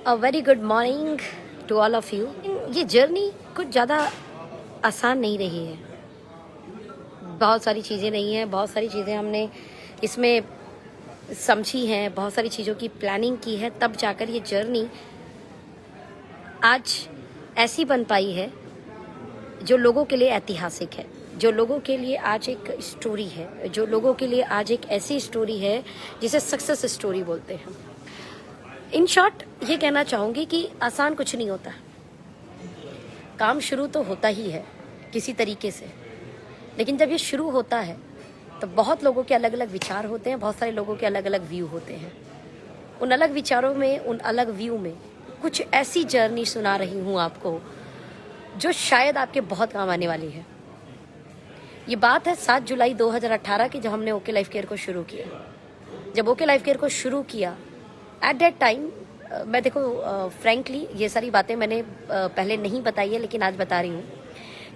A very good morning to all of you. ये journey कुछ ज़्यादा आसान नहीं रही है। बहुत सारी चीज़ें नहीं हैं, बहुत सारी चीज़ें हमने इसमें समझी हैं, बहुत सारी चीज़ों की प्लानिंग की है, तब जाकर ये जर्नी आज ऐसी बन पाई है जो लोगों के लिए ऐतिहासिक है, जो लोगों के लिए आज एक स्टोरी है, जो लोगों के लिए आज एक ऐसी स्टोरी है जिसे सक्सेस स्टोरी बोलते हैं। इन शॉर्ट ये कहना चाहूँगी कि आसान कुछ नहीं होता। काम शुरू तो होता ही है किसी तरीके से, लेकिन जब ये शुरू होता है तो बहुत लोगों के अलग अलग विचार होते हैं, बहुत सारे लोगों के अलग अलग व्यू होते हैं। उन अलग विचारों में, उन अलग व्यू में कुछ ऐसी जर्नी सुना रही हूँ आपको जो शायद आपके बहुत काम आने वाली है। ये बात है 7 जुलाई 2018 की, जब हमने ओके लाइफ केयर को शुरू किया। जब ओके लाइफ केयर को शुरू किया, एट दैट टाइम मैं देखो फ्रैंकली ये सारी बातें मैंने पहले नहीं बताई है, लेकिन आज बता रही हूँ।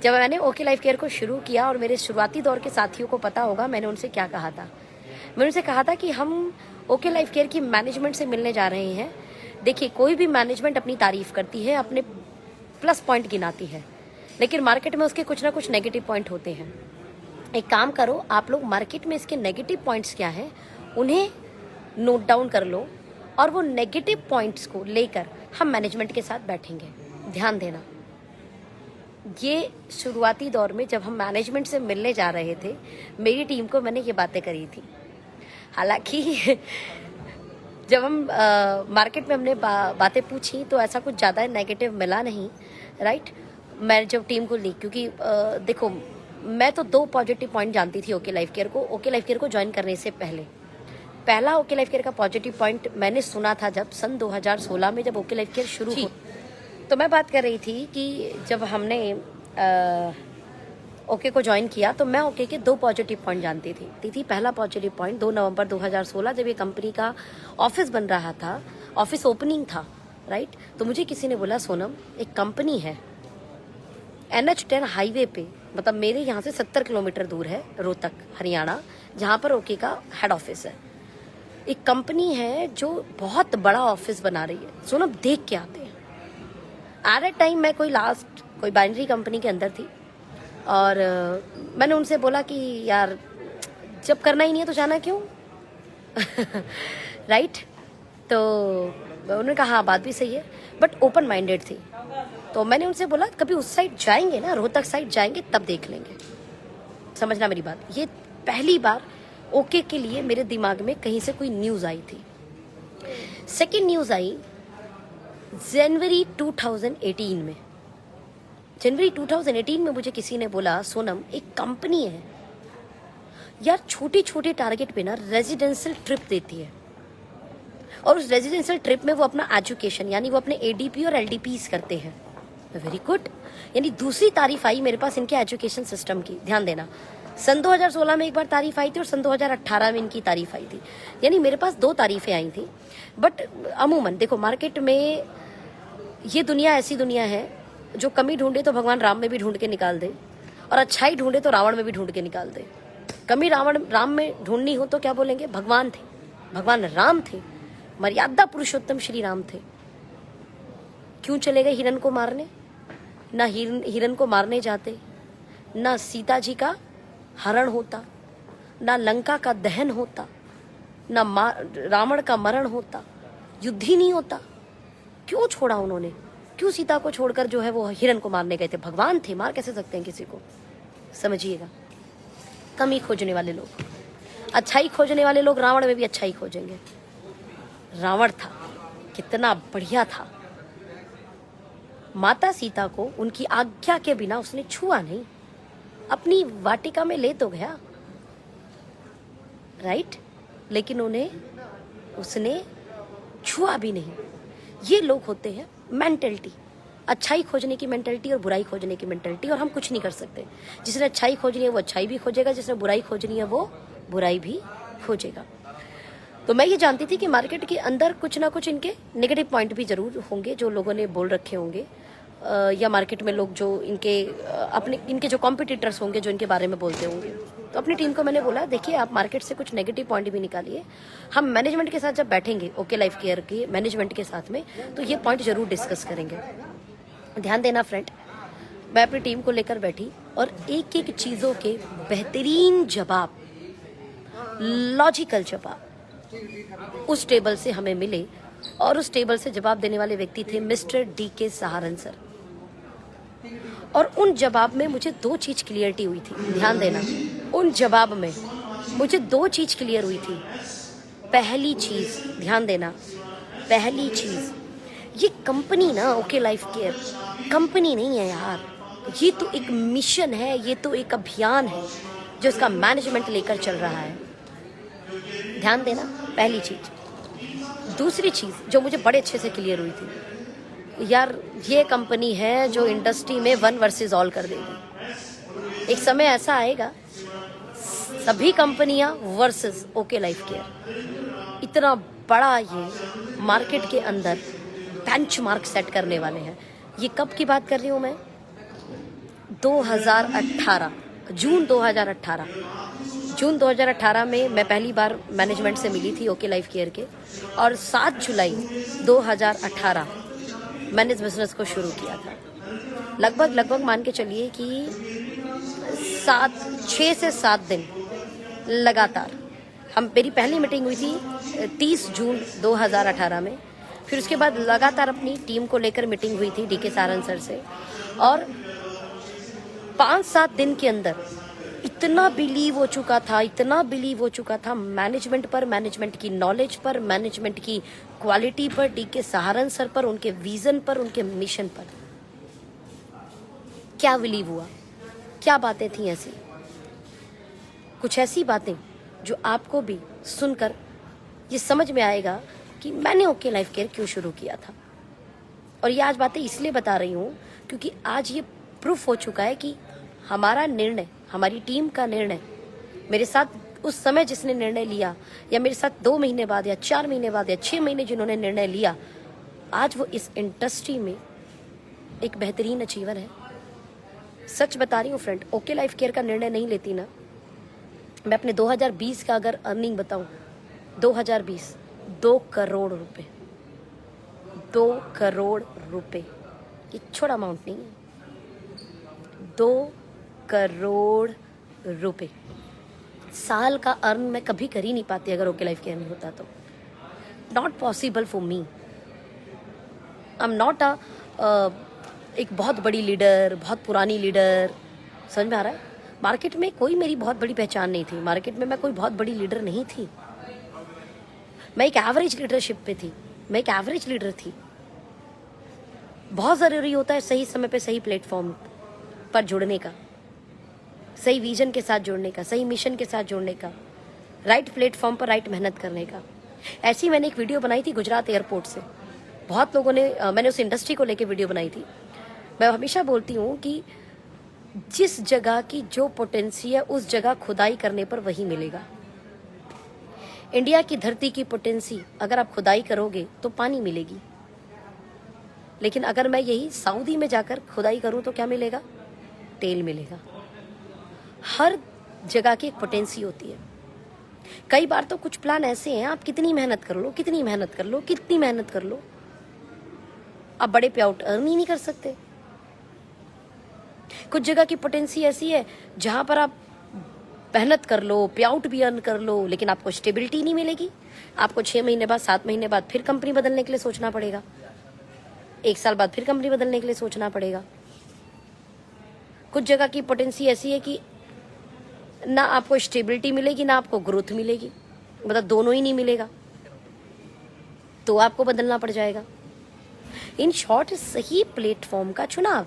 जब मैंने ओके लाइफ केयर को शुरू किया और मेरे शुरुआती दौर के साथियों को पता होगा मैंने उनसे क्या कहा था। मैंने उनसे कहा था कि हम ओके लाइफ केयर की मैनेजमेंट से मिलने जा रहे हैं। देखिए, कोई भी मैनेजमेंट अपनी तारीफ करती है, अपने प्लस पॉइंट गिनाती है, लेकिन मार्केट में उसके कुछ ना कुछ नेगेटिव पॉइंट होते हैं। एक काम करो, आप लोग मार्केट में इसके नेगेटिव पॉइंट्स क्या हैं उन्हें नोट डाउन कर लो, और वो नेगेटिव पॉइंट्स को लेकर हम मैनेजमेंट के साथ बैठेंगे। ध्यान देना, ये शुरुआती दौर में जब हम मैनेजमेंट से मिलने जा रहे थे, मेरी टीम को मैंने ये बातें करी थी। हालांकि जब हम मार्केट में हमने बातें पूछी तो ऐसा कुछ ज़्यादा नेगेटिव मिला नहीं, राइट। मैं जब टीम को ली, क्योंकि देखो मैं तो 2 पॉजिटिव पॉइंट जानती थी ओके लाइफ केयर को। ओके लाइफ केयर को ज्वाइन करने से पहला ओके लाइफ केयर का पॉजिटिव पॉइंट मैंने सुना था जब सन 2016 में जब ओके लाइफ केयर शुरू हुई। तो मैं बात कर रही थी कि जब हमने ओके को ज्वाइन किया तो मैं ओके के 2 पॉजिटिव पॉइंट जानती थी। पहला पॉजिटिव पॉइंट 2 नवंबर 2016 जब ये कंपनी का ऑफिस बन रहा था, ऑफिस ओपनिंग था, राइट। तो मुझे किसी ने बोला, सोनम एक कंपनी है NH10 हाईवे पे, मतलब मेरे यहाँ से 70 किलोमीटर दूर है, रोहतक हरियाणा, जहाँ पर ओके का हेड ऑफिस है। एक कंपनी है जो बहुत बड़ा ऑफिस बना रही है, सोनम देख के आते हैं। एट ए टाइम मैं कोई बाइनरी कंपनी के अंदर थी, और मैंने उनसे बोला कि यार जब करना ही नहीं है तो जाना क्यों राइट। तो उन्होंने कहा हाँ बात भी सही है, बट ओपन माइंडेड थी। तो मैंने उनसे बोला कभी उस साइड जाएंगे ना, रोहतक साइड जाएंगे तब देख लेंगे। समझना मेरी बात, ये पहली बार ओके के लिए मेरे दिमाग में कहीं से कोई न्यूज़ आई थी। सेकेंड न्यूज़ आई जनवरी 2018 में। जनवरी 2018 में मुझे किसी ने बोला, सोनम एक कंपनी है यार, छोटे छोटे टारगेट पे ना रेजिडेंशियल ट्रिप देती है, और उस रेजिडेंशियल ट्रिप में वो अपना एजुकेशन यानी वो अपने ADP और LDPs करते हैं। वेरी गुड, यानी दूसरी तारीफ आई मेरे पास इनके एजुकेशन सिस्टम की। ध्यान देना, सन 2016 में एक बार तारीफ आई थी और सन 2018 में इनकी तारीफ आई थी, यानी मेरे पास 2 तारीफें आई थी। बट अमूमन देखो, मार्केट में ये दुनिया ऐसी दुनिया है जो कमी ढूंढे तो भगवान राम में भी ढूंढ के निकाल दे, और अच्छाई ढूंढे तो रावण में भी ढूंढ के निकाल दे। कमी राम में ढूंढनी हो तो क्या बोलेंगे, भगवान थे, भगवान राम थे, मर्यादा पुरुषोत्तम श्री राम थे। क्यों चले गए हिरण को मारने? ना हिरण को मारने जाते, ना सीता जी का हरण होता, ना लंका का दहन होता, ना रावण का मरण होता, युद्ध ही नहीं होता। क्यों छोड़ा उन्होंने? क्यों सीता को छोड़कर जो है वो हिरण को मारने गए थे? भगवान थे, मार कैसे सकते हैं किसी को? समझिएगा, कमी खोजने वाले लोग, अच्छाई खोजने वाले लोग रावण में भी अच्छाई खोजेंगे। रावण था, कितना बढ़िया था, माता सीता को उनकी आज्ञा के बिना उसने छुआ नहीं, अपनी वाटिका में ले तो गया, राइट, लेकिन उसने छुआ भी नहीं। ये लोग होते हैं मेंटलिटी, अच्छाई खोजने की मेंटलिटी और बुराई खोजने की मेंटलिटी, और हम कुछ नहीं कर सकते। जिसने अच्छाई खोजनी है वो अच्छाई भी खोजेगा, जिसने बुराई खोजनी है वो बुराई भी खोजेगा। तो मैं ये जानती थी कि मार्केट के अंदर कुछ ना कुछ इनके नेगेटिव पॉइंट भी जरूर होंगे जो लोगों ने बोल रखे होंगे, या मार्केट में लोग जो इनके जो कॉम्पिटिटर्स होंगे जो इनके बारे में बोलते होंगे। तो अपनी टीम को मैंने बोला, देखिए आप मार्केट से कुछ नेगेटिव पॉइंट भी निकालिए, हम मैनेजमेंट के साथ जब बैठेंगे ओके लाइफ केयर के मैनेजमेंट के साथ में, तो ये पॉइंट जरूर डिस्कस करेंगे। ध्यान देना फ्रेंड, मैं अपनी टीम को लेकर बैठी और एक एक चीज़ों के बेहतरीन जवाब, लॉजिकल जवाब उस टेबल से हमें मिले। और उस टेबल से जवाब देने वाले व्यक्ति थे मिस्टर DK सहारन सर। और उन जवाब में मुझे 2 चीज क्लियरिटी हुई थी। ध्यान देना, उन जवाब में मुझे 2 चीज क्लियर हुई थी। पहली चीज, ध्यान देना, पहली चीज, ये कंपनी ना ओके लाइफ केयर कंपनी नहीं है यार, ये तो एक मिशन है, ये तो एक अभियान है जो इसका मैनेजमेंट लेकर चल रहा है। ध्यान देना, पहली चीज। दूसरी चीज जो मुझे बड़े अच्छे से क्लियर हुई थी, यार ये कंपनी है जो इंडस्ट्री में 1 वर्सेस ऑल कर देगी। एक समय ऐसा आएगा सभी कंपनियां वर्सेस ओके लाइफ केयर, इतना बड़ा ये मार्केट के अंदर बेंचमार्क सेट करने वाले हैं। ये कब की बात कर रही हूं मैं? 2018, जून 2018 में मैं पहली बार मैनेजमेंट से मिली थी ओके लाइफ केयर के, और 7 जुलाई 2018 मैंने इस बिजनेस को शुरू किया था। लगभग मान के चलिए कि 6 से 7 दिन लगातार मेरी पहली मीटिंग हुई थी 30 जून 2018 में। फिर उसके बाद लगातार अपनी टीम को लेकर मीटिंग हुई थी DK सहारन सर से, और 5-7 दिन के अंदर इतना बिलीव हो चुका था मैनेजमेंट पर, मैनेजमेंट की नॉलेज पर, मैनेजमेंट की क्वालिटी पर, DK सहारन सर पर, उनके विजन पर, उनके मिशन पर। क्या बिलीव हुआ, क्या बातें थी ऐसी, कुछ ऐसी बातें जो आपको भी सुनकर ये समझ में आएगा कि मैंने ओके लाइफ केयर क्यों शुरू किया था। और ये आज बातें इसलिए बता रही हूँ क्योंकि आज ये प्रूफ हो चुका है कि हमारा निर्णय, हमारी टीम का निर्णय, मेरे साथ उस समय जिसने निर्णय लिया, या मेरे साथ 2 महीने बाद या 4 महीने बाद या 6 महीने जिन्होंने निर्णय लिया, आज वो इस इंडस्ट्री में एक बेहतरीन अचीवर है। सच बता रही हूँ फ्रेंड, ओके लाइफ केयर का निर्णय नहीं लेती ना, मैं अपने 2020 का अगर अर्निंग बताऊँ, 2020 2 करोड़ रुपए, 2 करोड़ रुपए, ये छोटा अमाउंट नहीं है, 2 करोड़ रुपए साल का अर्न मैं कभी कर ही नहीं पाती अगर ओके लाइफ केयर नहीं होता तो। Not possible for me. I am not एक बहुत बड़ी लीडर, बहुत पुरानी लीडर, समझ में आ रहा है? मार्केट में कोई मेरी बहुत बड़ी पहचान नहीं थी, मार्केट में मैं कोई बहुत बड़ी लीडर नहीं थी, मैं एक एवरेज लीडरशिप पे थी, मैं एक एवरेज लीडर थी। बहुत ज़रूरी होता है सही समय पे सही प्लेटफॉर्म पर जुड़ने का, सही विजन के साथ जुड़ने का, सही मिशन के साथ जुड़ने का, राइट प्लेटफॉर्म पर राइट मेहनत करने का। ऐसी मैंने एक वीडियो बनाई थी गुजरात एयरपोर्ट से, बहुत लोगों ने मैंने उस इंडस्ट्री को लेकर वीडियो बनाई थी। मैं हमेशा बोलती हूँ कि जिस जगह की जो पोटेंशियल है उस जगह खुदाई करने पर वही मिलेगा। इंडिया की धरती की पोटेंसी अगर आप खुदाई करोगे तो पानी मिलेगी, लेकिन अगर मैं यही सऊदी में जाकर खुदाई करूं तो क्या मिलेगा? तेल मिलेगा। हर जगह की एक पोटेंसी होती है। कई बार तो कुछ प्लान ऐसे हैं, आप कितनी मेहनत कर लो, कितनी मेहनत कर लो, कितनी मेहनत कर लो, आप बड़े पे आउट अर्न ही नहीं कर सकते। कुछ जगह की पोटेंसी ऐसी है जहां पर आप मेहनत कर लो, पे आउट भी अर्न कर लो, लेकिन आपको स्टेबिलिटी नहीं मिलेगी। आपको 6 महीने बाद, 7 महीने बाद फिर कंपनी बदलने के लिए सोचना पड़ेगा, 1 साल बाद फिर कंपनी बदलने के लिए सोचना पड़ेगा। कुछ जगह की पोटेंसी ऐसी है कि ना आपको स्टेबिलिटी मिलेगी ना आपको ग्रोथ मिलेगी, मतलब दोनों ही नहीं मिलेगा, तो आपको बदलना पड़ जाएगा। इन शॉर्ट, सही प्लेटफॉर्म का चुनाव।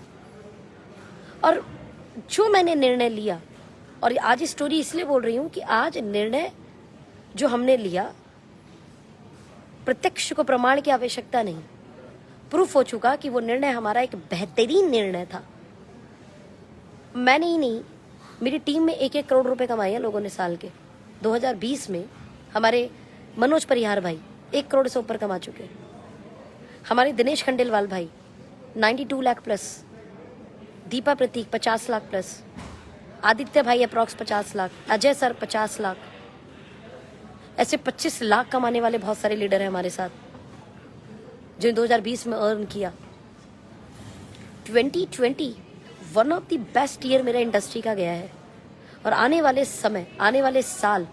और जो मैंने निर्णय लिया, और आज स्टोरी इसलिए बोल रही हूं कि आज निर्णय जो हमने लिया, प्रत्यक्ष को प्रमाण की आवश्यकता नहीं, प्रूफ हो चुका कि वो निर्णय हमारा एक बेहतरीन निर्णय था। मैंने ही नहीं, मेरी टीम में 1-1 करोड़ रुपए कमाए हैं लोगों ने साल के। 2020 में हमारे मनोज परिहार भाई 1 करोड़ से ऊपर कमा चुके, हमारे दिनेश खंडेलवाल भाई 92 लाख प्लस, दीपा प्रतीक 50 लाख प्लस, आदित्य भाई अप्रॉक्स 50 लाख, अजय सर 50 लाख, ऐसे 25 लाख कमाने वाले बहुत सारे लीडर हैं हमारे साथ जो 2020 में अर्न किया। 2020 one of the best year मेरा इंडस्ट्री का गया है। और आने वाले समय, आने वाले साल,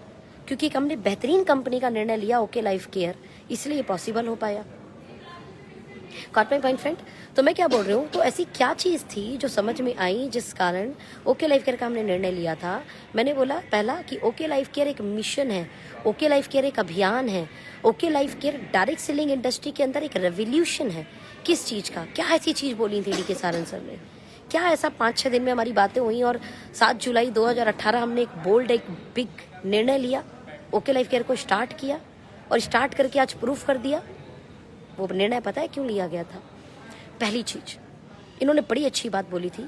क्योंकि हमने बेहतरीन कंपनी का निर्णय लिया ओके लाइफ केयर, इसलिए ये पॉसिबल हो पाया। Caught my point friend? तो मैं क्या बोल रही हूँ, तो ऐसी क्या चीज़ थी जो समझ में आई जिस कारण ओके लाइफ केयर का हमने निर्णय लिया था। मैंने बोला पहला कि ओके लाइफ केयर एक मिशन है, ओके लाइफ केयर एक अभियान है, okay life care direct selling industry के अंदर एक रेवोल्यूशन है। किस चीज़ का? क्या ऐसी चीज़ बोली थी डी.के. सारन सर ने? क्या ऐसा 5-6 दिन में हमारी बातें हुई और 7 जुलाई 2018 हमने एक बोल्ड, एक बिग निर्णय लिया, ओके लाइफ केयर को स्टार्ट किया और स्टार्ट करके आज प्रूफ कर दिया। वो निर्णय पता है क्यों लिया गया था? पहली चीज, इन्होंने बड़ी अच्छी बात बोली थी।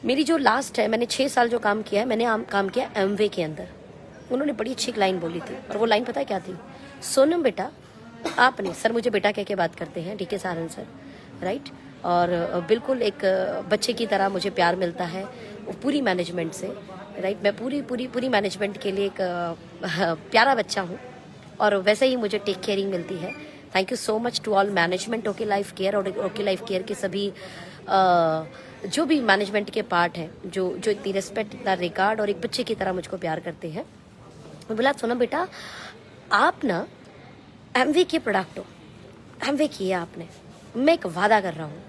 मेरी जो लास्ट है, मैंने 6 साल जो काम किया है, मैंने काम किया एमवे के अंदर। उन्होंने बड़ी अच्छी एक लाइन बोली थी और वो लाइन पता है क्या थी? सोनम बेटा, आपने, सर मुझे बेटा कह के बात करते हैं डी.के. सारन सर, राइट, और बिल्कुल एक बच्चे की तरह मुझे प्यार मिलता है पूरी मैनेजमेंट से, राइट। मैं पूरी मैनेजमेंट के लिए एक प्यारा बच्चा हूँ और वैसे ही मुझे टेक केयरिंग मिलती है। Thank you so much to all management okay life care और ओके लाइफ केयर के सभी जो भी मैनेजमेंट के पार्ट हैं, जो इतनी रिस्पेक्ट, इतना रिगार्ड और एक बच्चे की तरह मुझको प्यार करते हैं। मैं बोला सोनम बेटा, आप ना एमवे के प्रोडक्ट हो, एमवे किए आपने, मैं एक वादा कर रहा हूँ,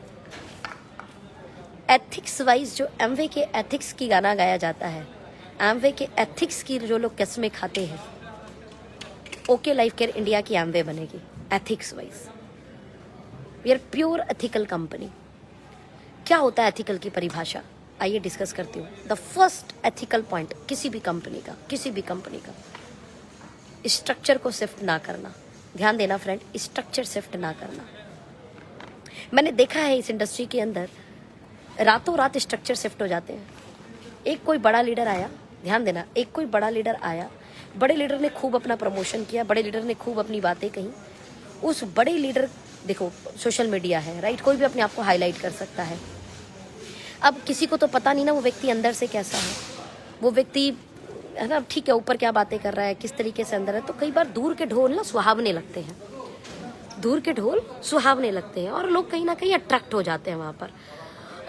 एथिक्स वाइज जो एमवे के एथिक्स की गाना गाया जाता है, एमवे के एथिक्स की जो लोग कसमें खाते हैं, ओके लाइफ केयर इंडिया की एमवे बनेगी ethics wise. We are pure ethical company. क्या होता है एथिकल की परिभाषा? आइए डिस्कस करती हूँ। द फर्स्ट एथिकल पॉइंट किसी भी कंपनी का स्ट्रक्चर को शिफ्ट ना करना। ध्यान देना फ्रेंड, स्ट्रक्चर शिफ्ट ना करना। मैंने देखा है इस इंडस्ट्री के अंदर रातों रात स्ट्रक्चर शिफ्ट हो जाते हैं। एक कोई बड़ा लीडर आया, ध्यान देना, एक कोई बड़ा लीडर आया, बड़े लीडर ने खूब अपना प्रमोशन किया, बड़े लीडर ने खूब अपनी बातें कही। उस बड़े लीडर, देखो सोशल मीडिया है, राइट, कोई भी अपने आप को हाईलाइट कर सकता है। अब किसी को तो पता नहीं ना वो व्यक्ति अंदर से कैसा है, वो व्यक्ति है ना, ठीक है, ऊपर क्या बातें कर रहा है, किस तरीके से अंदर है। तो कई बार दूर के ढोल ना सुहावने लगते हैं, दूर के ढोल सुहावने लगते हैं और लोग कहीं ना कहीं अट्रैक्ट हो जाते हैं वहाँ पर।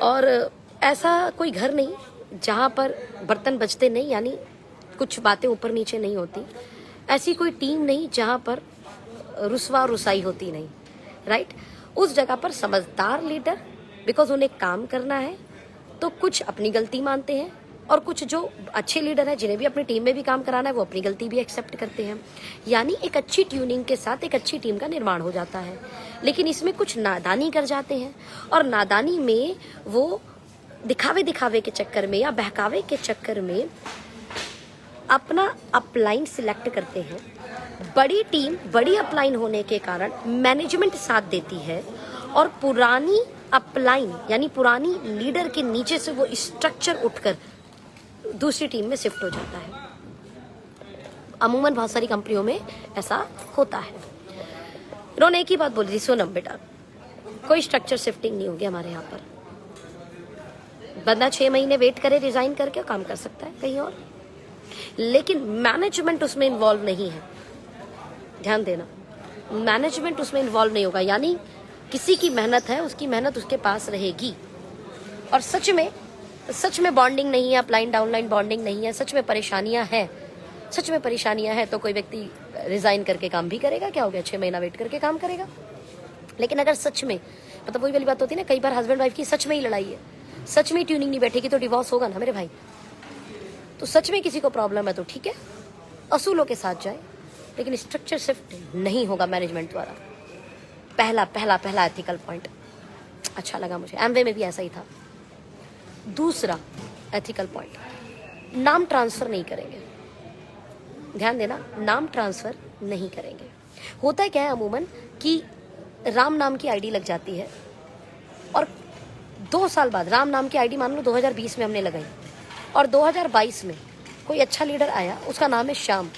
और ऐसा कोई घर नहीं जहाँ पर बर्तन बजते नहीं, यानी कुछ बातें ऊपर नीचे नहीं होती। ऐसी कोई टीम नहीं जहाँ पर रुसवा रुसाई होती नहीं, राइट। उस जगह पर समझदार लीडर, बिकॉज उन्हें काम करना है, तो कुछ अपनी गलती मानते हैं और कुछ जो अच्छे लीडर हैं जिन्हें भी अपनी टीम में भी काम कराना है वो अपनी गलती भी एक्सेप्ट करते हैं। यानी एक अच्छी ट्यूनिंग के साथ एक अच्छी टीम का निर्माण हो जाता है। लेकिन इसमें कुछ नादानी कर जाते हैं और नादानी में वो दिखावे के चक्कर में या बहकावे के चक्कर में अपना अपलाइन सिलेक्ट करते हैं। बड़ी टीम, बड़ी अपलाइन होने के कारण मैनेजमेंट साथ देती है और पुरानी अपलाइन यानी पुरानी लीडर के नीचे से वो स्ट्रक्चर उठकर दूसरी टीम में शिफ्ट हो जाता है। अमूमन बहुत सारी कंपनियों में ऐसा होता है। उन्होंने एक ही बात बोली थी, सोनम बेटा कोई स्ट्रक्चर शिफ्टिंग नहीं होगी हमारे यहाँ पर। बंदा 6 महीने वेट करे, रिजाइन करके काम कर सकता है कहीं और, लेकिन मैनेजमेंट उसमें इन्वॉल्व नहीं है। ध्यान देना, मैनेजमेंट उसमें इन्वॉल्व नहीं होगा, यानी किसी की मेहनत है, उसकी मेहनत उसके पास रहेगी। और सच में बॉन्डिंग नहीं है, अपलाइन डाउनलाइन बॉन्डिंग नहीं है, सच में परेशानियां हैं, तो कोई व्यक्ति रिजाइन करके काम भी करेगा। क्या हो गया, 6 महीना वेट करके काम करेगा। लेकिन अगर सच में, मतलब वही वाली बात होती है ना, कई बार हस्बैंड वाइफ की सच में ही लड़ाई है, सच में ट्यूनिंग नहीं बैठेगी तो डिवोर्स होगा ना मेरे भाई। तो सच में किसी को प्रॉब्लम है तो ठीक है, असूलों के साथ जाए, लेकिन स्ट्रक्चर शिफ्ट नहीं होगा मैनेजमेंट द्वारा। पहला एथिकल पॉइंट अच्छा लगा मुझे। एमवे में भी ऐसा ही था। दूसरा एथिकल पॉइंट, नाम ट्रांसफर नहीं करेंगे। ध्यान देना, नाम ट्रांसफर नहीं करेंगे। होता है क्या है अमूमन कि राम नाम की आईडी लग जाती है और 2 साल बाद राम नाम की आईडी मान लो 2020 में हमने लगाई और 2022 में कोई अच्छा लीडर आया, उसका नाम है श्याम,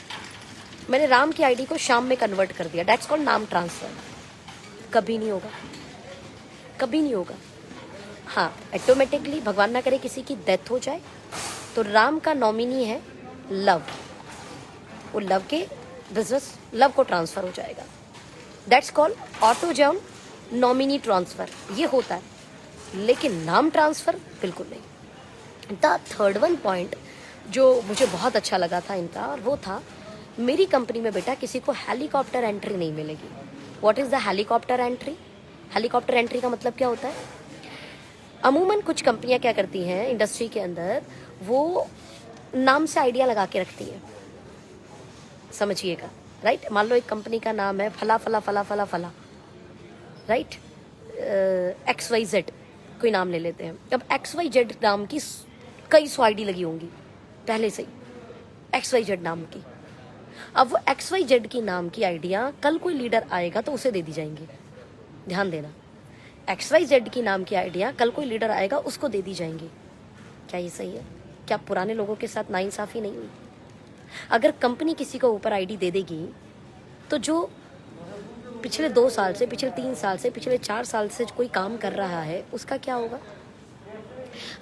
मैंने राम की आईडी को श्याम में कन्वर्ट कर दिया। दैट्स कॉल्ड नाम ट्रांसफर। कभी नहीं होगा। हाँ, ऑटोमेटिकली भगवान ना करे किसी की डेथ हो जाए तो राम का नॉमिनी है लव, वो लव के बिजनेस लव को ट्रांसफर हो जाएगा। दैट्स कॉल्ड ऑटोजॉन नॉमिनी ट्रांसफर, ये होता है, लेकिन नाम ट्रांसफर बिल्कुल नहीं। द थर्ड वन पॉइंट जो मुझे बहुत अच्छा लगा था इनका, और वो था मेरी कंपनी में बेटा किसी को हेलीकॉप्टर एंट्री नहीं मिलेगी। What is the helicopter entry? Helicopter entry का मतलब क्या होता है? अमूमन कुछ कंपनियां क्या करती हैं इंडस्ट्री के अंदर, वो नाम से आइडिया लगा के रखती है, समझिएगा, राइट। मान लो एक कंपनी का नाम है फला फला फला फला फला, राइट, XYZ कोई नाम ले लेते हैं। अब XYZ नाम की कई सौ आईडी लगी होंगी पहले से ही XYZ नाम की। अब वो XYZ की नाम की आइडिया कल कोई लीडर आएगा तो उसे दे दी जाएंगी, ध्यान देना। XYZ की नाम की आइडिया कल कोई लीडर आएगा उसको दे दी जाएंगी। क्या ये सही है? क्या पुराने लोगों के साथ नाइंसाफी नहीं हुई? अगर कंपनी किसी को ऊपर आईडी दे देगी तो जो पिछले 2 साल से, पिछले 3 साल से, पिछले 4 साल से कोई काम कर रहा है उसका क्या होगा?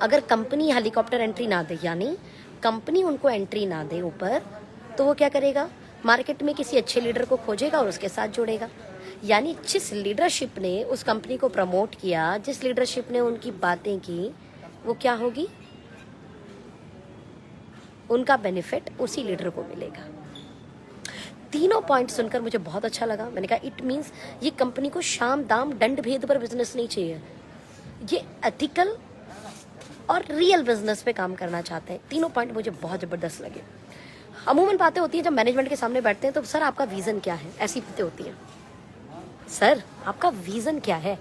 अगर कंपनी हेलीकॉप्टर एंट्री ना दे, यानी कंपनी उनको एंट्री ना दे ऊपर, तो वो क्या करेगा? मार्केट में किसी अच्छे लीडर को खोजेगा और उसके साथ जोड़ेगा। यानी जिस लीडरशिप ने उस कंपनी को प्रमोट किया, जिस लीडरशिप ने उनकी बातें की, वो क्या होगी? उनका बेनिफिट उसी लीडर को मिलेगा। तीनों पॉइंट सुनकर मुझे बहुत अच्छा लगा। मैंने कहा इट मीन्स ये कंपनी को शाम दाम दंड भेद पर बिजनेस नहीं चाहिए, ये एथिकल और रियल बिजनेस पे काम करना चाहते हैं। तीनों पॉइंट मुझे बहुत ज़बरदस्त लगे। अमूमन बातें होती हैं जब मैनेजमेंट के सामने बैठते हैं तो सर आपका विज़न क्या है, ऐसी बातें होती हैं। सर आपका विज़न क्या है,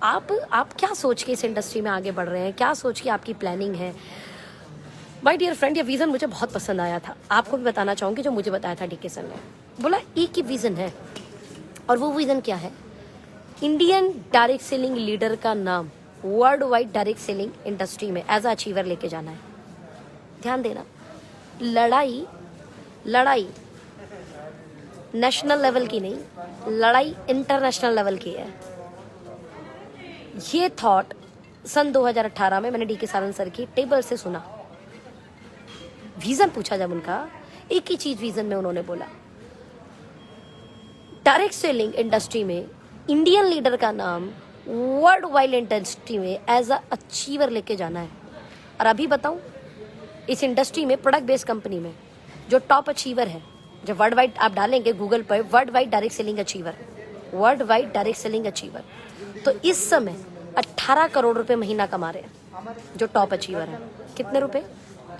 आप क्या सोच के इस इंडस्ट्री में आगे बढ़ रहे हैं, क्या सोच के आपकी प्लानिंग है। माय डियर फ्रेंड, ये विज़न मुझे बहुत पसंद आया था। आपको भी बताना चाहूँगी जो मुझे बताया था डीके सर ने। बोला एक ही विज़न है, और वो विज़न क्या है? इंडियन डायरेक्ट सेलिंग लीडर का नाम world wide direct selling industry में एज अ अचीवर लेके जाना है। ध्यान देना, लड़ाई नेशनल लेवल की नहीं, लड़ाई इंटरनेशनल लेवल की है। ये थॉट सन 2018 में मैंने डीके सारन सर की टेबल से सुना। विजन पूछा जब उनका, एक ही चीज विजन में उन्होंने बोला, डायरेक्ट सेलिंग इंडस्ट्री में इंडियन लीडर का नाम वर्ल्ड वाइड इंडस्ट्री में एज अ अचीवर लेके जाना है। और अभी बताऊं, इस इंडस्ट्री में प्रोडक्ट बेस्ड कंपनी में जो टॉप अचीवर है, जो वर्ल्ड वाइड आप डालेंगे गूगल पर world wide direct selling achiever, world wide direct selling achiever, तो इस समय 18 करोड़ रुपए महीना कमा रहे हैं जो टॉप अचीवर है। कितने रुपए?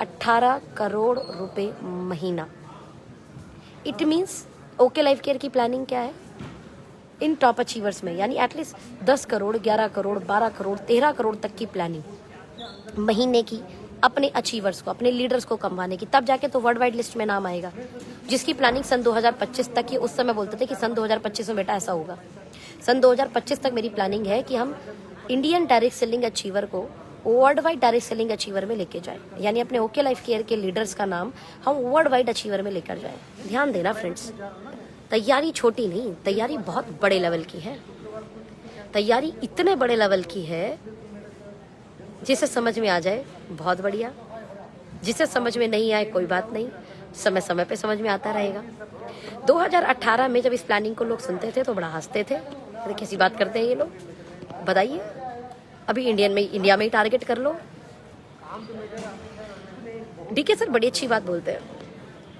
18 करोड़ रुपए महीना। It means okay life care की प्लानिंग क्या है इन टॉप अचीवर्स में? यानी एटलीस्ट 10 करोड़, 11 करोड़, 12 करोड़, 13 करोड़ तक की प्लानिंग महीने की अपने अचीवर्स को, अपने लीडर्स को कमाने की। तब जाके तो वर्ल्ड वाइड लिस्ट में नाम आएगा। जिसकी प्लानिंग सन 2025 तक की, उस समय बोलते थे कि सन 2025 में बेटा ऐसा होगा। सन 2025 तक मेरी प्लानिंग है कि हम इंडियन डायरेक्ट सेलिंग अचीवर को world wide direct selling achiever में लेके जाए, यानी अपने ओके लाइफ केयर के लीडर्स का नाम हम वर्ल्ड वाइड अचीवर में लेकर जाए। ध्यान देना फ्रेंड्स, तैयारी छोटी नहीं, तैयारी बहुत बड़े लेवल की है। तैयारी इतने बड़े लेवल की है, जिसे समझ में आ जाए बहुत बढ़िया, जिसे समझ में नहीं आए कोई बात नहीं, समय समय पे समझ में आता रहेगा। 2018 में जब इस प्लानिंग को लोग सुनते थे तो बड़ा हंसते थे, अरे कैसी बात करते हैं ये लोग, बताइए अभी इंडिया में ही टारगेट कर लो। डीके सर बड़ी अच्छी बात बोलते हैं,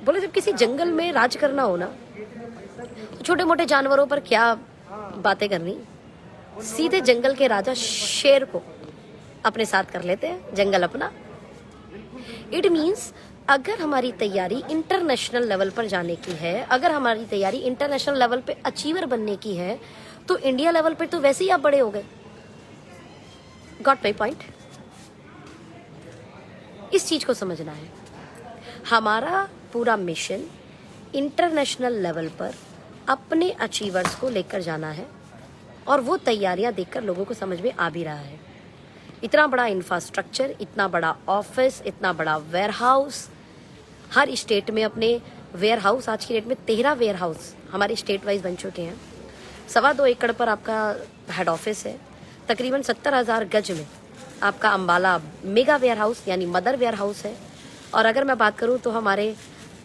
बोले जब किसी जंगल में राज करना हो ना, तो छोटे मोटे जानवरों पर क्या बातें करनी, सीधे जंगल के राजा शेर को अपने साथ कर लेते हैं, जंगल अपना। इट मीन्स अगर हमारी तैयारी इंटरनेशनल लेवल पर जाने की है, अगर हमारी तैयारी इंटरनेशनल लेवल पे अचीवर बनने की है, तो इंडिया लेवल पे तो वैसे ही आप बड़े हो गए। Got my point? इस चीज को समझना है। हमारा पूरा मिशन इंटरनेशनल लेवल पर अपने अचीवर्स को लेकर जाना है, और वो तैयारियां देखकर लोगों को समझ में आ भी रहा है। इतना बड़ा इंफ्रास्ट्रक्चर, इतना बड़ा ऑफिस, इतना बड़ा वेयर हाउस, हर स्टेट में अपने वेयर हाउस, आज की डेट में 13 वेयर हाउस हमारे स्टेट वाइज बन चुके हैं। 2.25 एकड़ पर आपका हेड ऑफिस है, तकरीबन 70,000 गज में आपका अम्बाला मेगा वेयर हाउस यानी मदर वेयर हाउस है। और अगर मैं बात करूं तो हमारे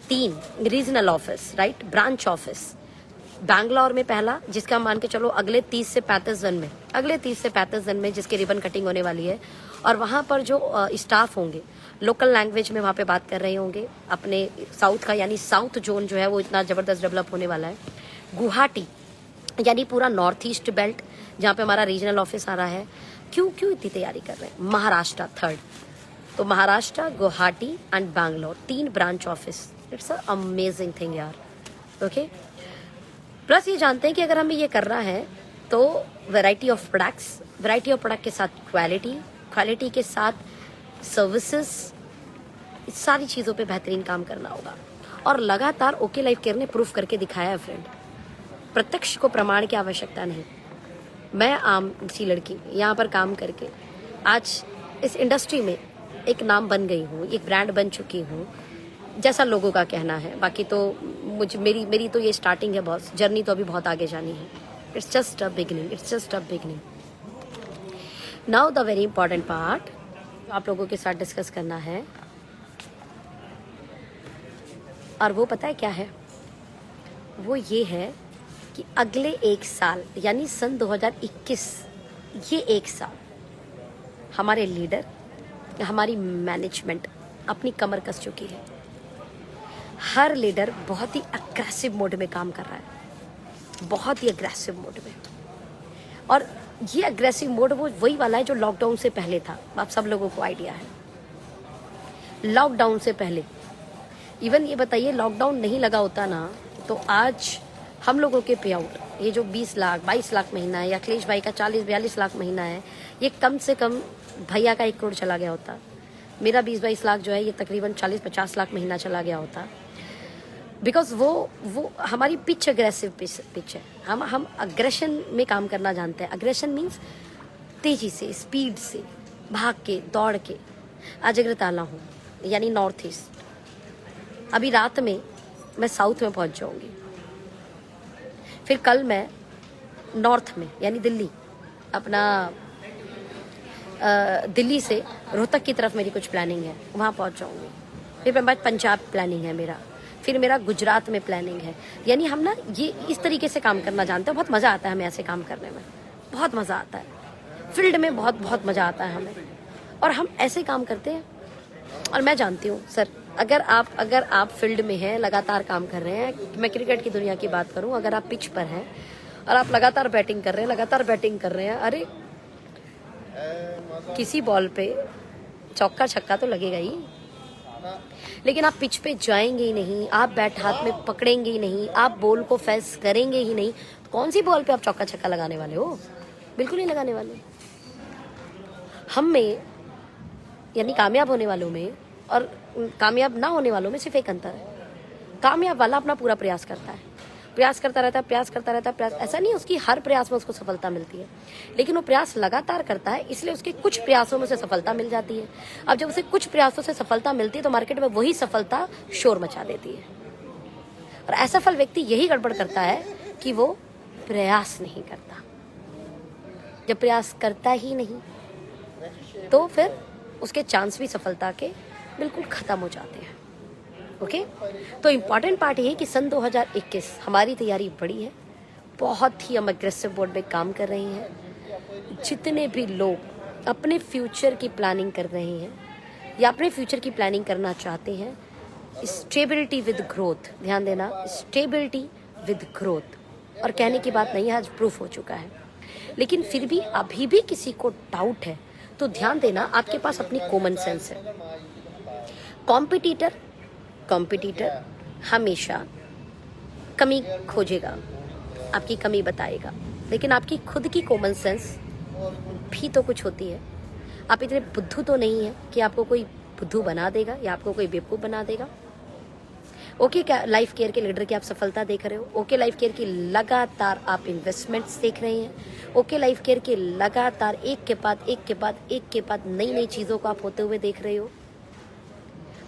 3 regional office, right, branch office Bangalore में पहला, जिसका मान के चलो अगले 30 से 35 दिन में जिसकी रिबन कटिंग होने वाली है। और वहाँ पर जो स्टाफ होंगे लोकल लैंग्वेज में वहाँ पे बात कर रहे होंगे अपने साउथ का, यानी साउथ जोन जो है वो इतना ज़बरदस्त डेवलप होने वाला है। गुवाहाटी यानी पूरा नॉर्थ ईस्ट बेल्ट जहाँ पे हमारा रीजनल ऑफिस आ रहा है। क्यों इतनी तैयारी कर रहे हैं? महाराष्ट्र थर्ड, तो Maharashtra, Guwahati and Bangalore 3 branch office. It's a amazing thing यार। ओके, प्लस ये जानते हैं कि अगर हमें ये करना है तो वैरायटी ऑफ प्रोडक्ट के साथ क्वालिटी के साथ सर्विसेज, इस सारी चीज़ों पे बेहतरीन काम करना होगा। और लगातार ओके लाइफ केयर ने प्रूफ करके दिखाया है फ्रेंड, प्रत्यक्ष को प्रमाण की आवश्यकता नहीं। मैं आम सी लड़की यहाँ पर काम करके आज इस इंडस्ट्री में एक नाम बन गई हूँ, एक ब्रांड बन चुकी हूँ, जैसा लोगों का कहना है। बाकी तो मेरी तो ये स्टार्टिंग है बॉस, जर्नी तो अभी बहुत आगे जानी है। It's just a beginning. Now the very important part आप लोगों के साथ डिस्कस करना है, और वो पता है क्या है? वो ये है कि अगले 1 साल यानी सन 2021, ये 1 साल हमारे लीडर, हमारी मैनेजमेंट अपनी कमर कस चुकी है। हर लीडर बहुत ही अग्रेसिव मोड में काम कर रहा है, बहुत ही अग्रेसिव मोड में। और ये अग्रेसिव मोड वो वही वाला है जो लॉकडाउन से पहले था। आप सब लोगों को आइडिया है, लॉकडाउन से पहले। इवन ये बताइए, लॉकडाउन नहीं लगा होता ना तो आज हम लोगों के पे आउट ये जो 20 लाख 22 लाख महीना है, या अखिलेश भाई का 40-42 लाख महीना है, ये कम से कम भैया का 1 करोड़ चला गया होता। मेरा 20-22 लाख जो है ये तकरीबन 40-50 लाख महीना चला गया होता। बिकॉज वो हमारी पिच अग्रेसिव पिच है। हम अग्रेशन में काम करना जानते हैं। अग्रेशन मीन्स तेजी से, स्पीड से, भाग के, दौड़ के। आज अग्रताला हूँ यानी नॉर्थ ईस्ट, अभी रात में मैं साउथ में पहुँच जाऊँगी, फिर कल मैं नॉर्थ में यानी दिल्ली, अपना दिल्ली से रोहतक की तरफ मेरी कुछ प्लानिंग है, वहाँ पहुँच जाऊँगी। फिर मेरे बाद पंजाब प्लानिंग है मेरा, फिर मेरा गुजरात में प्लानिंग है। यानी हम ना ये इस तरीके से काम करना जानते हैं। बहुत मज़ा आता है हमें ऐसे काम करने में, बहुत मज़ा आता है। फील्ड में बहुत मज़ा आता है हमें, और हम ऐसे काम करते हैं। और मैं जानती हूँ सर, अगर आप फील्ड में हैं, लगातार काम कर रहे हैं, मैं क्रिकेट की दुनिया की बात करूँ, अगर आप पिच पर हैं और आप लगातार बैटिंग कर रहे हैं, अरे किसी बॉल पे चौका छक्का तो लगेगा ही, लेकिन आप पिच पे जाएंगे ही नहीं, आप बैट हाथ में पकड़ेंगे ही नहीं, आप बॉल को फेस करेंगे ही नहीं, तो कौन सी बॉल पे आप चौका छक्का लगाने वाले हो? बिल्कुल नहीं लगाने वाले। हम में यानी कामयाब होने वालों में और कामयाब ना होने वालों में सिर्फ एक अंतर है। कामयाब वाला अपना पूरा प्रयास करता है, प्रयास करता रहता है। ऐसा नहीं उसकी हर प्रयास में उसको सफलता मिलती है, लेकिन वो प्रयास लगातार करता है, इसलिए उसके कुछ प्रयासों में से सफलता मिल जाती है। अब जब उसे कुछ प्रयासों से सफलता मिलती है तो मार्केट में वही सफलता शोर मचा देती है। और असफल व्यक्ति यही गड़बड़ करता है कि वो प्रयास नहीं करता। जब प्रयास करता ही नहीं तो फिर उसके चांस भी सफलता के बिल्कुल खत्म हो जाते हैं। ओके, तो इम्पॉर्टेंट पार्ट ये है कि सन 2021 हमारी तैयारी बड़ी है, बहुत ही हम अग्रेसिव बोर्ड में काम कर रहे हैं। जितने भी लोग अपने फ्यूचर की प्लानिंग कर रहे हैं या अपने फ्यूचर की प्लानिंग करना चाहते हैं, स्टेबिलिटी विद ग्रोथ, ध्यान देना, स्टेबिलिटी विद ग्रोथ। और कहने की बात नहीं है, आज प्रूफ हो चुका है। लेकिन फिर भी अभी भी किसी को डाउट है तो ध्यान देना, आपके पास अपनी कॉमन सेंस है। कॉम्पिटिटर हमेशा कमी खोजेगा, आपकी कमी बताएगा, लेकिन आपकी खुद की कॉमन सेंस भी तो कुछ होती है। आप इतने बुद्धू तो नहीं है कि आपको कोई बुद्धू बना देगा या आपको कोई बेवकूफ़ बना देगा। ओके लाइफ केयर के लीडर की आप सफलता देख रहे हो, ओके लाइफ केयर की लगातार आप इन्वेस्टमेंट्स देख रहे हैं, ओके लाइफ केयर की लगातार एक के बाद नई चीज़ों को आप होते हुए देख रहे हो।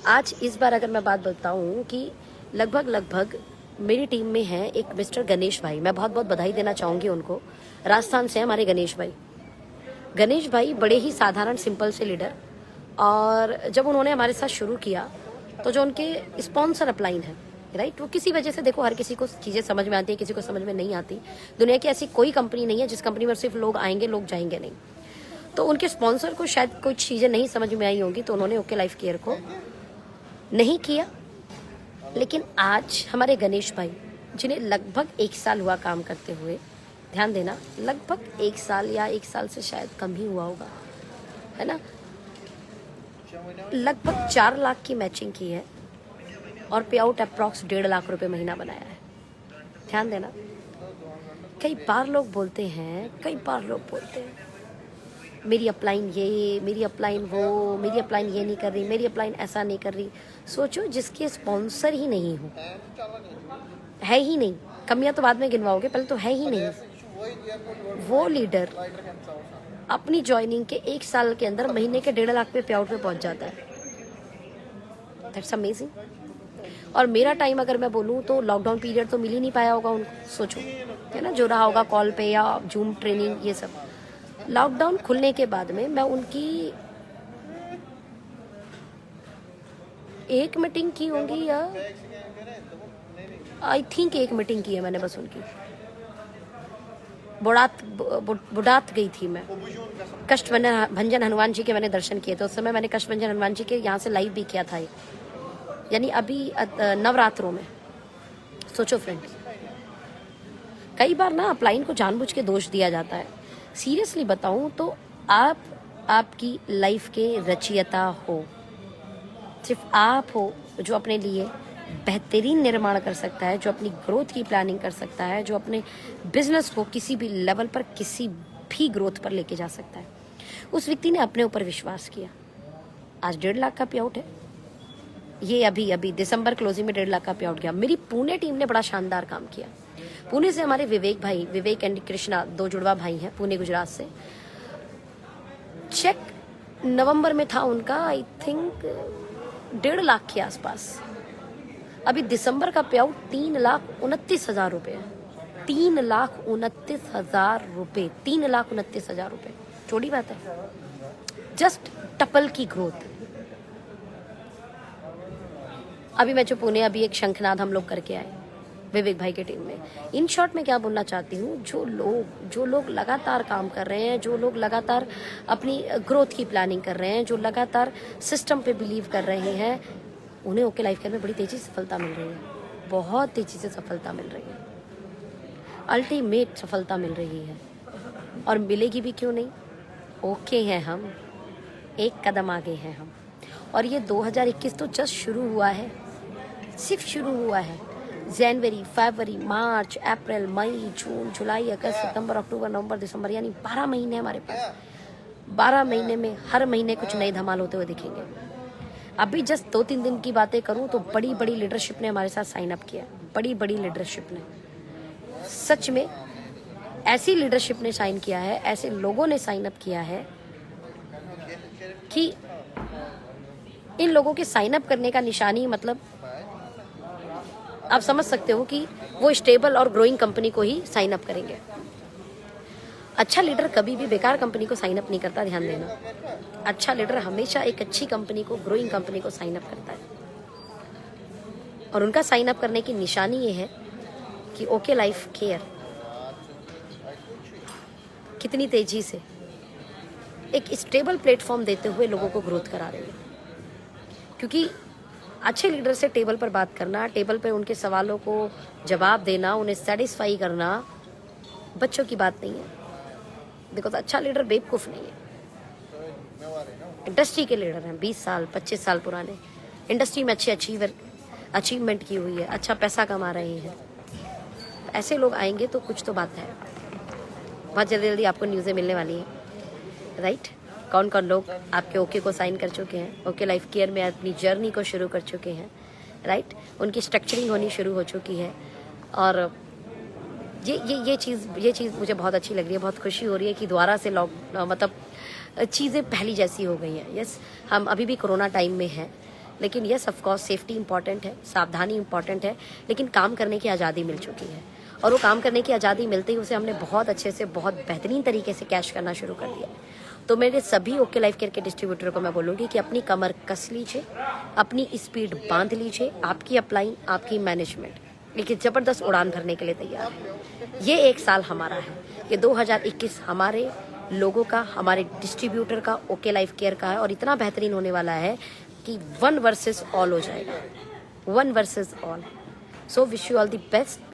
आज इस बार अगर मैं बात बताऊं कि लगभग मेरी टीम में है एक मिस्टर गणेश भाई, मैं बहुत बधाई देना चाहूँगी उनको। राजस्थान से हमारे गणेश भाई, गणेश भाई बड़े ही साधारण सिंपल से लीडर, और जब उन्होंने हमारे साथ शुरू किया तो जो उनके स्पॉन्सर अपलाइन है, राइट, वो किसी वजह से, देखो हर किसी को चीज़ें समझ में आती है, किसी को समझ में नहीं आती। दुनिया की ऐसी कोई कंपनी नहीं है जिस कंपनी में सिर्फ लोग आएंगे लोग जाएंगे नहीं। तो उनके स्पॉन्सर को शायद कुछ चीज़ें नहीं समझ में आई होंगी, तो उन्होंने ओके लाइफ केयर को नहीं किया। लेकिन आज हमारे गणेश भाई, जिन्हें लगभग 1 साल हुआ काम करते हुए, ध्यान देना, लगभग 1 साल या 1 साल से शायद कम ही हुआ होगा, है ना, लगभग 4 लाख की मैचिंग की है और पे आउट अप्रॉक्स 1.5 लाख रुपए महीना बनाया है। ध्यान देना, कई बार लोग बोलते हैं मेरी अपलाइन ये, मेरी अपलाइन वो, मेरी अपलाइन ये नहीं कर रही, मेरी अपलाइन ऐसा नहीं कर रही। सोचो, जिसके स्पॉन्सर ही नहीं हो, है ही नहीं, कमियां तो बाद में गिनवाओगे, पहले तो है ही नहीं, वो लीडर अपनी ज्वाइनिंग के 1 साल के अंदर महीने के 1.5 लाख पे पे आउट पे पहुंच जाता है। That's amazing. और मेरा टाइम अगर मैं बोलूँ तो लॉकडाउन पीरियड तो मिल ही नहीं पाया होगा उनको, सोचो, है ना, जो रहा होगा कॉल पे या जूम ट्रेनिंग, ये सब। लॉकडाउन खुलने के बाद में मैं उनकी एक मीटिंग की होंगी, या आई थिंक 1 मीटिंग की है मैंने बस उनकी। बुढ़ात गई थी मैं, कष्टभंजन हनुमान जी के मैंने दर्शन किए थे। उस समय मैंने कष्टभंजन हनुमान जी के यहाँ से लाइव भी किया था, यानी अभी नवरात्रों में। सोचो फ्रेंड्स, कई बार ना अपलाइन को जानबूझ के दोष दिया जाता है। सीरियसली बताऊं तो आपकी लाइफ के रचयिता हो, सिर्फ आप हो जो अपने लिए बेहतरीन निर्माण कर सकता है, जो अपनी ग्रोथ की प्लानिंग कर सकता है, जो अपने बिजनेस को किसी भी लेवल पर, किसी भी ग्रोथ पर लेके जा सकता है। उस व्यक्ति ने अपने ऊपर विश्वास किया। आज 1.5 लाख का पे आउट है, ये अभी दिसंबर क्लोजिंग में 1.5 लाख का पे आउट गया। मेरी पुणे टीम ने बड़ा शानदार काम किया। पुणे से हमारे विवेक एंड कृष्णा, 2 जुड़वा भाई हैं, पुणे गुजरात से। चेक नवंबर में था उनका, आई थिंक 1.5 लाख के आसपास। अभी दिसंबर का पे आउट 3,29,000 रुपये है। 3,29,000 रुपये, 3,29,000 रुपये, छोटी बात है, जस्ट टपल की ग्रोथ। अभी मैं जो पुणे, अभी एक शंखनाद हम लोग करके आए विवेक भाई के टीम में। इन शॉर्ट में क्या बोलना चाहती हूँ, जो लोग लगातार काम कर रहे हैं, जो लोग लगातार अपनी ग्रोथ की प्लानिंग कर रहे हैं, जो लगातार सिस्टम पे बिलीव कर रहे हैं, उन्हें ओके लाइफ केयर में बड़ी तेजी से सफलता मिल रही है, बहुत तेजी से सफलता मिल रही है, अल्टीमेट सफलता मिल रही है। और मिलेगी भी क्यों नहीं, ओके हैं हम, एक कदम आगे हैं हम। और ये 2021 तो जस्ट शुरू हुआ है, सिर्फ शुरू हुआ है। जनवरी, फरवरी, मार्च, अप्रैल, मई, जून, जुलाई, अगस्त, सितंबर, अक्टूबर, नवंबर, दिसंबर, यानी 12 महीने हमारे पास। 12 महीने में हर महीने कुछ नए धमाल होते हुए दिखेंगे। अभी जस्ट 2-3 दिन की बातें करूं तो बड़ी बड़ी लीडरशिप ने हमारे साथ साइन अप किया, बड़ी बड़ी लीडरशिप ने, सच में ऐसी लीडरशिप ने साइन किया है, ऐसे लोगों ने साइन अप किया है कि इन लोगों के साइन अप करने का निशानी, मतलब आप समझ सकते हो कि वो स्टेबल और ग्रोइंग कंपनी को ही साइन अप करेंगे। अच्छा लीडर कभी भी बेकार कंपनी को साइन अप नहीं करता, ध्यान देना। अच्छा लीडर हमेशा एक अच्छी कंपनी को, ग्रोइंग कंपनी को साइन अप करता है। और उनका साइन अप करने की निशानी ये है कि ओके लाइफ केयर कितनी तेजी से एक स्टेबल प्लेटफॉर्म देते हुए लोगों को ग्रोथ करा रही है। क्योंकि अच्छे लीडर से टेबल पर बात करना, टेबल पर उनके सवालों को जवाब देना, उन्हें सेटिस्फाई करना बच्चों की बात नहीं है। देखो, तो अच्छा लीडर बेवकूफ़ नहीं है। इंडस्ट्री के लीडर हैं, 20 साल 25 साल पुराने, इंडस्ट्री में अच्छी अचीवमेंट की हुई है, अच्छा पैसा कमा रहे हैं। ऐसे लोग आएंगे तो कुछ तो बात है, बहुत जल्दी जल्दी आपको न्यूज़ें मिलने वाली हैं, राइट। कौन कौन लोग आपके ओके को साइन कर चुके हैं, ओके लाइफ केयर में अपनी जर्नी को शुरू कर चुके हैं, राइट। उनकी स्ट्रक्चरिंग होनी शुरू हो चुकी है। और ये चीज़ मुझे बहुत अच्छी लग रही है, बहुत खुशी हो रही है कि दोबारा से मतलब चीज़ें पहली जैसी हो गई हैं। यस, हम अभी भी कोरोना टाइम में हैं, लेकिन yes of course safety important है, सावधानी इंपॉर्टेंट है, लेकिन काम करने की आज़ादी मिल चुकी है। और वो काम करने की आज़ादी मिलते ही उसे हमने बहुत अच्छे से, बहुत बेहतरीन तरीके से कैश करना शुरू कर दिया। तो मेरे सभी ओके लाइफ केयर के डिस्ट्रीब्यूटर को मैं बोलूँगी कि अपनी कमर कस लीजिए, अपनी स्पीड बांध लीजिए, आपकी अपलाइन, आपकी मैनेजमेंट एक ज़बरदस्त उड़ान भरने के लिए तैयार है। ये एक साल हमारा है, ये 2021 हमारे लोगों का, हमारे डिस्ट्रीब्यूटर का, ओके लाइफ केयर का है और इतना बेहतरीन होने वाला है कि 1 वर्सेस ऑल हो जाएगा, 1 versus all. So wish you all the best.